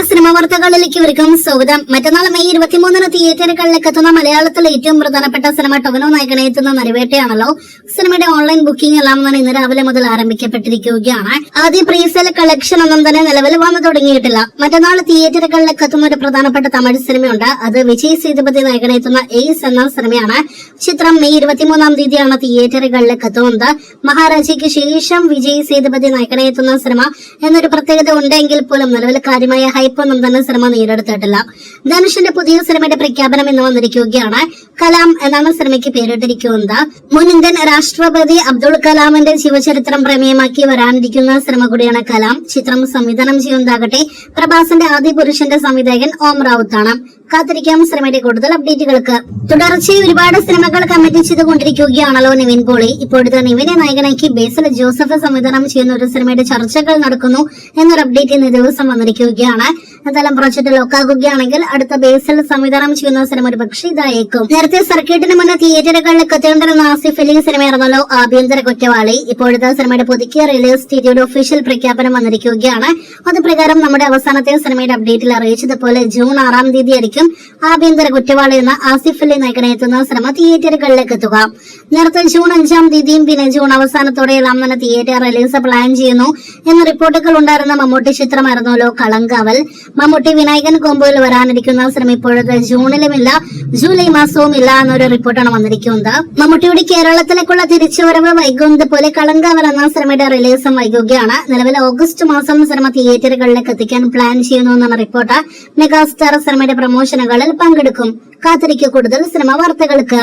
Cinema വാർത്തകളിലേക്ക് ഇവർക്കും സ്വാഗതം. മറ്റന്നാൾ മെയ് 23 തിയേറ്ററുകളിലേക്ക് എത്തുന്ന മലയാളത്തിലെ ഏറ്റവും പ്രധാനപ്പെട്ട സിനിമ ടൊവിനോ നായകനെ എത്തുന്ന നരിവേട്ടയാണല്ലോ. സിനിമയുടെ ഓൺലൈൻ ബുക്കിംഗ് എല്ലാം തന്നെ ഇന്ന് രാവിലെ മുതൽ ആരംഭിക്കപ്പെട്ടിരിക്കുകയാണ്. ആദ്യ പ്രീസെയിൽ കളക്ഷൻ ഒന്നും തന്നെ നിലവിൽ വന്നു തുടങ്ങിയിട്ടില്ല. മറ്റന്നാൾ തിയേറ്ററുകളിലേക്ക് എത്തുന്ന ഒരു പ്രധാനപ്പെട്ട തമിഴ് സിനിമയുണ്ട്. അത് വിജയ് സേതുപതി നായകനെ എത്തുന്ന എയ്സ് എന്ന സിനിമയാണ്. ചിത്രം മെയ് 23 തീയതിയാണ് തിയേറ്ററുകളിലേക്ക് എത്തുന്നത്. മഹാരാജയ്ക്ക് ശേഷം വിജയ് സേതുപതി നായകനെ എത്തുന്ന സിനിമ എന്നൊരു പ്രത്യേകത ഉണ്ടെങ്കിൽ പോലും നിലവിൽ കാര്യമായ ഹൈപ്പൊന്നും തന്നെ സിനിമ നേരിടുത്തിട്ടില്ല. ധനുഷിന്റെ പുതിയ സിനിമയുടെ പ്രഖ്യാപനം ഇന്ന് വന്നിരിക്കുകയാണ്. കലാം എന്നാണ് സിനിമയ്ക്ക് പേരിട്ടിരിക്കുന്നത്. മുൻ ഇന്ത്യൻ രാഷ്ട്രപതി അബ്ദുൾ കലാമിന്റെ ജീവചരിത്രം പ്രമേയമാക്കി വരാനിരിക്കുന്ന സിനിമ കൂടിയാണ് കലാം. ചിത്രം സംവിധാനം ചെയ്യുന്നതാകട്ടെ പ്രഭാസിന്റെ ആദ്യ പുരുഷന്റെ സംവിധായകൻ ഓം റാവുത്താണ്. കാത്തിരിക്കാം സിനിമയുടെ കൂടുതൽ അപ്ഡേറ്റുകൾക്ക്. തുടർച്ചയായി ഒരുപാട് സിനിമകൾ കമ്മിറ്റ് ചെയ്തുകൊണ്ടിരിക്കുകയാണല്ലോ നിവിൻ പോളി. ഇപ്പോഴത്തെ നിവിനെ നായകനാക്കി ബേസിൽ ജോസഫ് സംവിധാനം ചെയ്യുന്ന ഒരു സിനിമയുടെ ചർച്ചകൾ നടക്കുന്നു എന്നൊരു അപ്ഡേറ്റ് ഇന്ന് ദിവസം വന്നിരിക്കുകയാണ്. എന്തായാലും പ്രൊജക്ട് ലോക്കാകുകയാണെങ്കിൽ അടുത്ത ബേസിൽ സംവിധാനം ചെയ്യുന്ന സിനിമ ഒരു പക്ഷേ ഇതായേക്കും. നേരത്തെ സർക്യൂട്ടിന് മുന്നേ തിയേറ്ററുകളിലേക്ക് എത്തേണ്ടിരുന്ന ആസിഫ് അലി സിനിമയായിരുന്നല്ലോ ആഭ്യന്തര കുറ്റവാളി. ഇപ്പോഴത്തെ സിനിമയുടെ പുതുക്കിയ റിലീസ് തീയതിയുടെ ഒഫീഷ്യൽ പ്രഖ്യാപനം വന്നിരിക്കുകയാണ്. അതുപ്രകാരം നമ്മുടെ അവസാനത്തെ സിനിമയുടെ അപ്ഡേറ്റിൽ അറിയിച്ചതുപോലെ ജൂൺ 6 തീയതി ആയിരിക്കും ആഭ്യന്തര കുറ്റവാളി എന്ന ആസിഫ് അലി നായകനെ എത്തുന്ന സിനിമ തിയേറ്ററുകളിലേക്ക് എത്തുക. നേരത്തെ ജൂൺ 5 തീയതിയും പിന്നെ ജൂൺ അവസാനത്തോടെയെല്ലാം തന്നെ തിയേറ്റർ റിലീസ് പ്ലാൻ ചെയ്യുന്നു എന്ന റിപ്പോർട്ടുകൾ ഉണ്ടായിരുന്ന മമ്മൂട്ടി ചിത്രമായിരുന്നല്ലോ കളങ്കാവൽ. മമ്മൂട്ടി വിനായകൻ കോമ്പോയിൽ വരാനിരിക്കുന്ന സിനിമ ഇപ്പോഴത്തെ ജൂണിലുമില്ല ജൂലൈ മാസവും ഇല്ല എന്നൊരു റിപ്പോർട്ടാണ് വന്നിരിക്കുന്നത്. മമ്മൂട്ടിയുടെ കേരളത്തിലേക്കുള്ള തിരിച്ചുവരവ് വൈകുന്നത് പോലെ കളങ്കാവൽ എന്ന സിനിമയുടെ റിലീസും വൈകുകയാണ്. നിലവിൽ ഓഗസ്റ്റ് മാസം സിനിമ തിയേറ്ററുകളിലേക്ക് എത്തിക്കാൻ പ്ലാൻ ചെയ്യുന്നു എന്നാണ് റിപ്പോർട്ട്. മെഗാസ്റ്റാർ സിനിമയുടെ പ്രമോഷനുകളിൽ പങ്കെടുക്കും. കാത്തിരിക്കുക കൂടുതൽ സിനിമ വാർത്തകൾക്ക്.